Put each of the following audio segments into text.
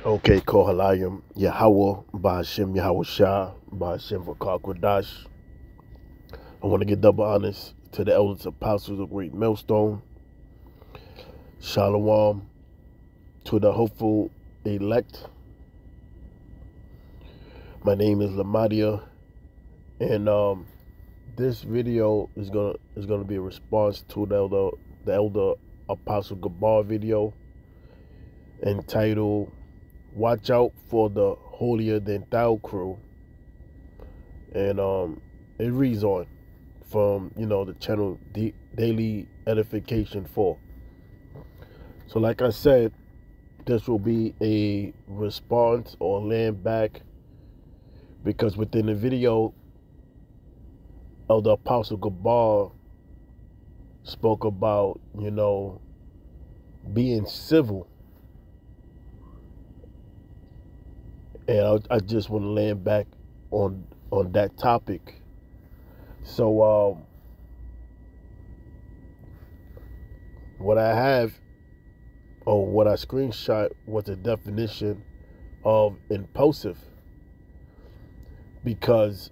Okay, Kohalayim, Yahweh, Bahashem, Yahweh Shah, Bahashem for Kwadash. I want to get double honors to the elders apostles of Great Millstone. Shalom to the hopeful elect. My name is Lamadia, and this video is gonna be a response to the elder Apostle Gabar video entitled "Watch Out for the Holier Than Thou Crew," and it reads on from the channel Daily Edification 4. So, like I said, this will be a response or land back, because within the video, Elder Apostle Gabar spoke about being civil, and I just want to land back on that topic. So what I have, or what I screenshot, was the definition of impulsive, because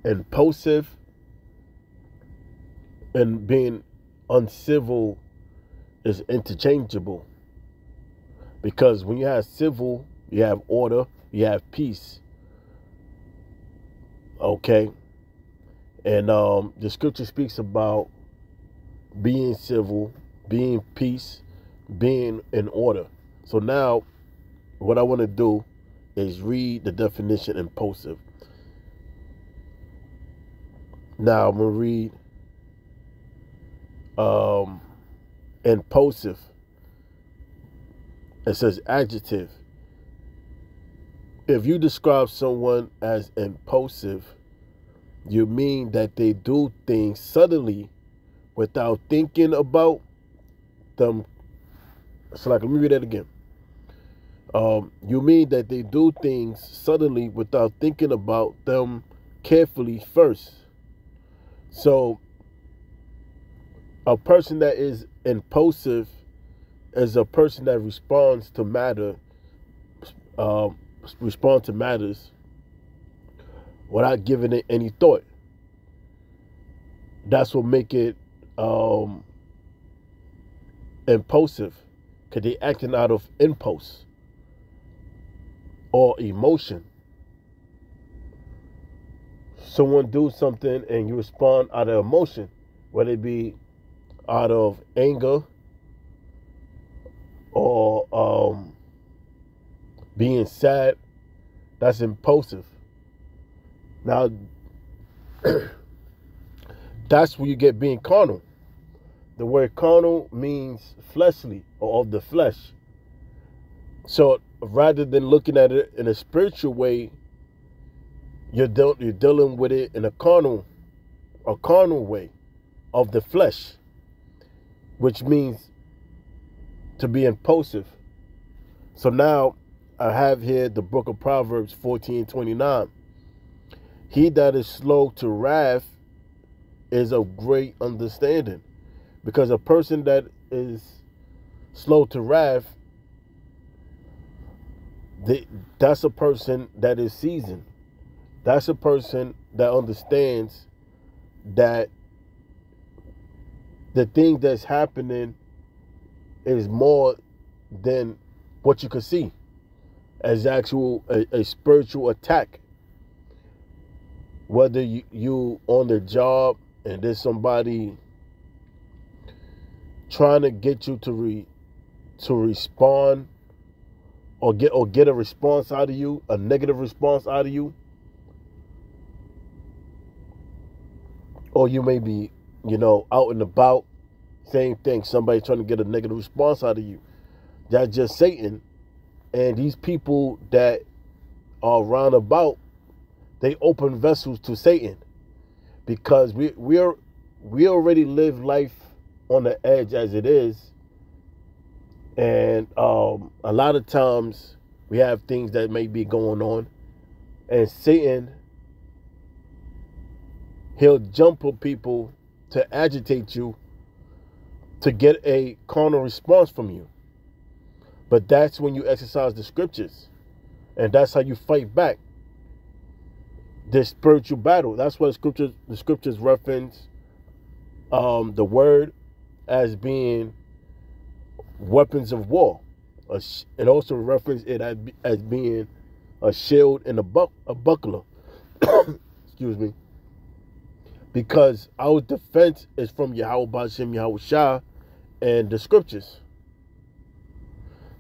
impulsive and being uncivil is interchangeable, because when you have civil, you have order, you have peace. Okay, and the scripture speaks about being civil, being peace, being in order. So now what I want to do is read the definition impulsive. Now I'm going to read impulsive. It says adjective. If you describe someone as impulsive, you mean that they do things suddenly without thinking about them. So, let me read that again. You mean that they do things suddenly without thinking about them carefully first. So, a person that is impulsive is a person that responds to matters without giving it any thought. That's what make it impulsive, because they acting out of impulse or emotion. Someone do something and you respond out of emotion, whether it be out of anger or being sad. That's impulsive. Now, that's where you get being carnal. The word carnal means fleshly, or of the flesh. So rather than looking at it in a spiritual way, you're dealing with it in a carnal way of the flesh, which means to be impulsive. So now I have here the book of Proverbs 14:29. He that is slow to wrath is of great understanding. Because a person that is slow to wrath, that's a person that is seasoned. That's a person that understands that the thing that's happening is more than what you could see as actual a spiritual attack. Whether you on the job and there's somebody trying to get you to respond or get a response out of you, a negative response out of you, or you may be out and about, same thing, somebody trying to get a negative response out of you. That's just Satan. And these people that are round about, they open vessels to Satan, because we already live life on the edge as it is, and a lot of times we have things that may be going on, and Satan, he'll jump on people to agitate you, to get a carnal response from you. But that's when you exercise the scriptures. And that's how you fight back this spiritual battle. That's why the scriptures reference the word as being weapons of war. And also reference it as being a shield and a buckler. Excuse me. Because our defense is from Yahweh Ba'ashem Yahweh Shah and the scriptures.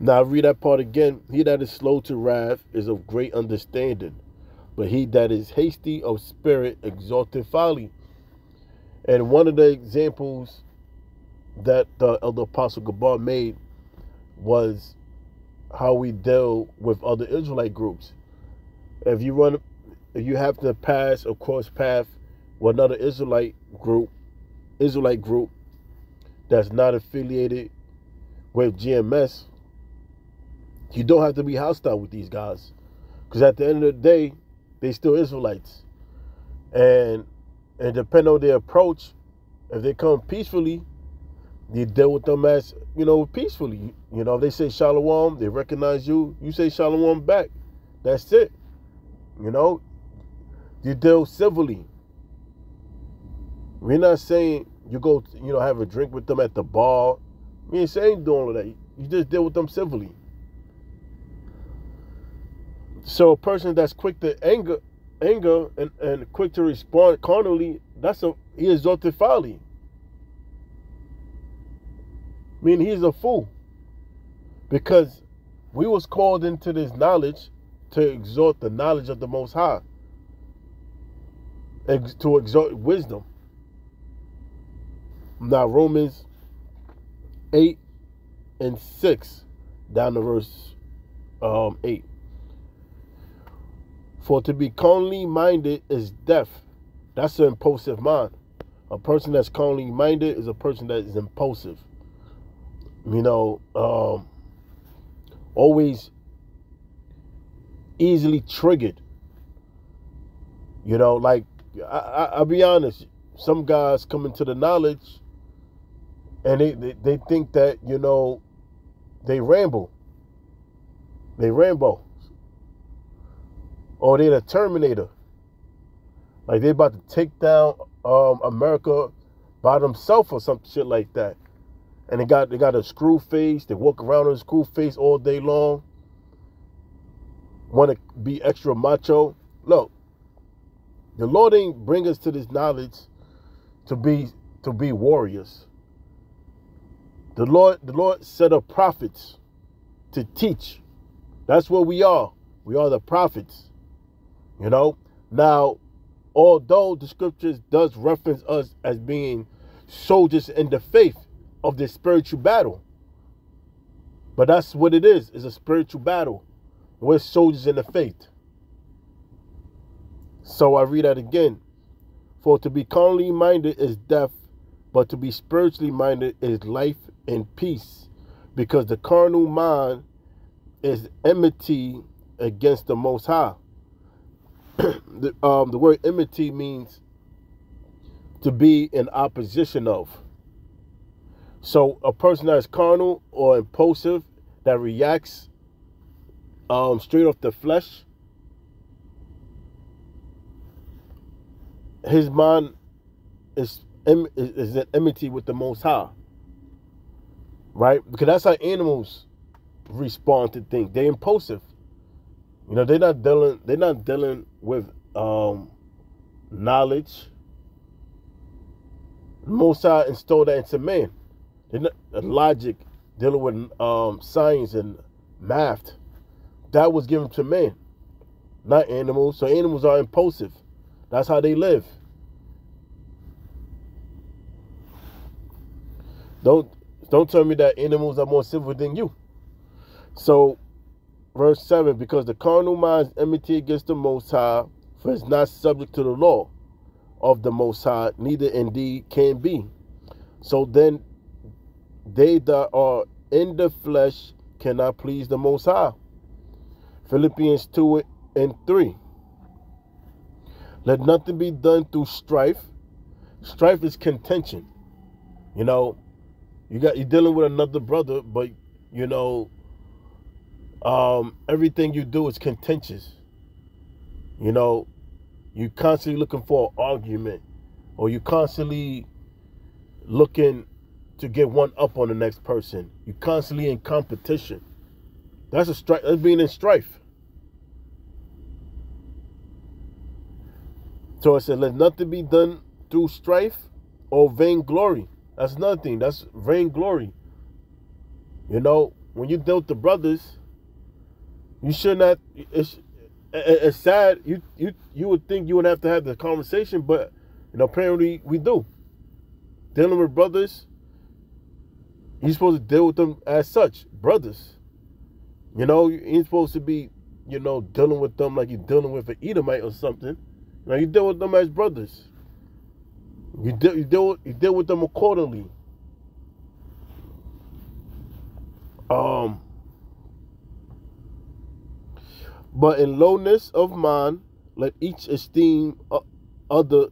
Now I read that part again. He that is slow to wrath is of great understanding, but he that is hasty of spirit exalteth folly. And one of the examples that the elder apostle Gabar made was how we deal with other Israelite groups. If you have to pass or cross path with another Israelite group that's not affiliated with GMS, you don't have to be hostile with these guys, because at the end of the day, they still Israelites. And depending on their approach, if they come peacefully, you deal with them as, peacefully. If they say shalom, they recognize you, you say shalom back. That's it. You deal civilly. We're not saying you go, have a drink with them at the bar. We ain't saying do all of that. You just deal with them civilly. So a person that's quick to anger and quick to respond carnally, he exalted folly. He's a fool. Because we was called into this knowledge to exalt the knowledge of the Most High. To exalt wisdom. Now Romans 8 and 6 down to verse 8. For to be carnally minded is death. That's an impulsive mind. A person that's carnally minded is a person that is impulsive. Always easily triggered. I'll be honest. Some guys come into the knowledge and they think that, they ramble. They Rambo. Or they're the Terminator. Like they about to take down America by themselves or some shit like that. And they got a screw face. They walk around with a screw face all day long. Want to be extra macho. Look, the Lord ain't bring us to this knowledge to be warriors. The Lord set up prophets to teach. That's what we are. We are the prophets. Now, although the scriptures does reference us as being soldiers in the faith of this spiritual battle, but that's what it is. It's a spiritual battle. We're soldiers in the faith. So I read that again. For to be carnally minded is death, but to be spiritually minded is life and peace, because the carnal mind is enmity against the Most High. The word enmity means to be in opposition of. So a person that is carnal or impulsive, that reacts straight off the flesh, his mind is in enmity with the Most High, right? Because that's how animals respond to things. They're impulsive. They're not dealing with knowledge. Most High installed that into man. They're not logic, dealing with science and math. That was given to man, not animals. So animals are impulsive. That's how they live. Don't tell me that animals are more civil than you. So, verse 7, because the carnal mind is enmity against the Most High, for it's not subject to the law of the Most High, neither indeed can be. So then, they that are in the flesh cannot please the Most High. Philippians 2 and 3. Let nothing be done through strife. Strife is contention. You're dealing with another brother, but Everything you do is contentious. You know, you constantly looking for an argument, or you constantly looking to get one up on the next person. You constantly in competition. That's a strife. That's being in strife. So it said, let nothing be done through strife or vainglory. That's another thing. That's vainglory. You know, when you deal with the brothers, you should not. It's sad. You would think you would have to have the conversation, but apparently we do. Dealing with brothers, you're supposed to deal with them as such, brothers. You ain't supposed to be, dealing with them like you're dealing with an Edomite or something. You deal with them as brothers. You deal with them accordingly. But in lowness of mind, let each esteem other.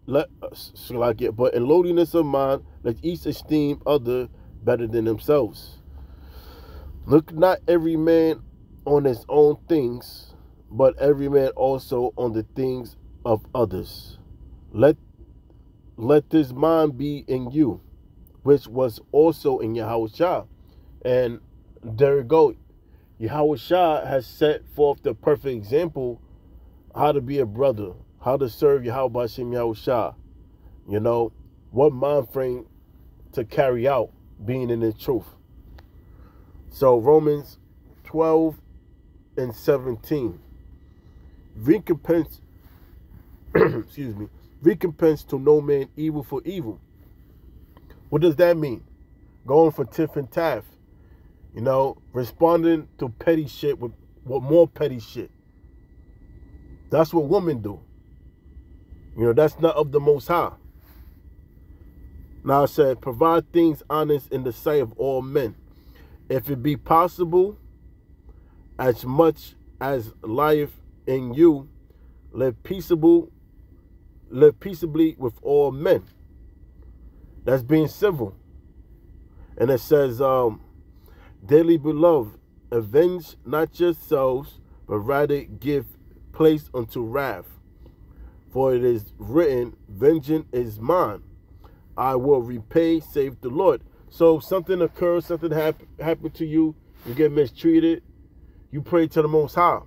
But in lowliness of mind, let each esteem other better than themselves. Look not every man on his own things, but every man also on the things of others. Let this mind be in you, which was also in Yahushua. And there we go. Yahushua has set forth the perfect example how to be a brother, how to serve Yahweh Shem Yahushua. What mind frame to carry out being in the truth. So Romans 12:17. Recompense recompense to no man evil for evil. What does that mean? Going for tiff and taff. Responding to petty shit with more petty shit. That's what women do. That's not of the Most High. Now it said, provide things honest in the sight of all men. If it be possible, as much as life in you, live peaceably with all men. That's being civil. And it says, dearly beloved, avenge not yourselves, but rather give place unto wrath. For it is written, vengeance is mine, I will repay, saith the Lord. So if something occurs, something happened to you, you get mistreated, you pray to the Most High,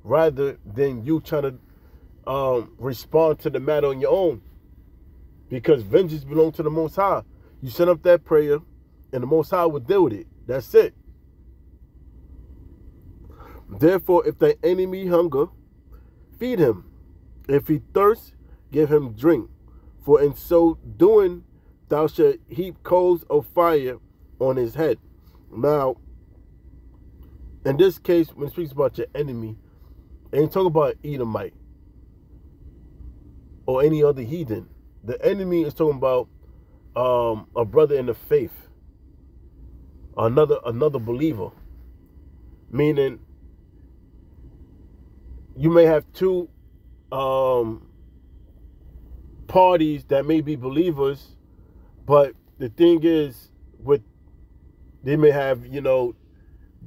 rather than you trying to respond to the matter on your own. Because vengeance belongs to the Most High. You send up that prayer, and the Most High will deal with it. That's it. Therefore, if thy enemy hunger, feed him. If he thirst, give him drink. For in so doing, thou shalt heap coals of fire on his head. Now, in this case, when it speaks about your enemy, it ain't talking about Edomite or any other heathen. The enemy is talking about a brother in the faith, another believer. Meaning, you may have two parties that may be believers, but the thing is, they may have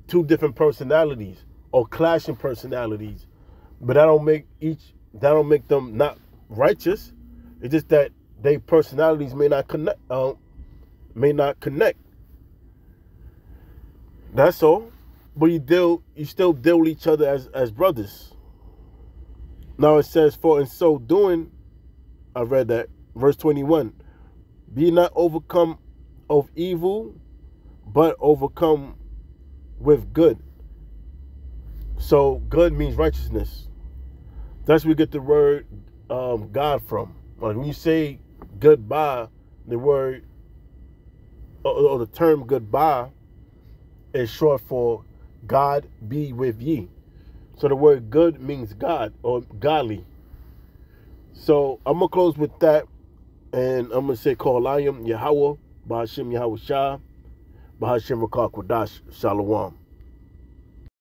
two different personalities or clashing personalities, but that don't make them not righteous. It's just that their personalities may not connect. That's all. But you still deal with each other as brothers. Now it says, for in so doing, I read that, verse 21, be not overcome of evil, but overcome with good. So good means righteousness. That's where we get the word God from. Like when you say goodbye, the word or the term goodbye is short for God be with ye. So the word good means God or godly. So I'm going to close with that. And I'm going to say, Kohalayim Yahweh, Ba'ashem Yahushua, Ba'ashem Rakah Kodash, Shalom.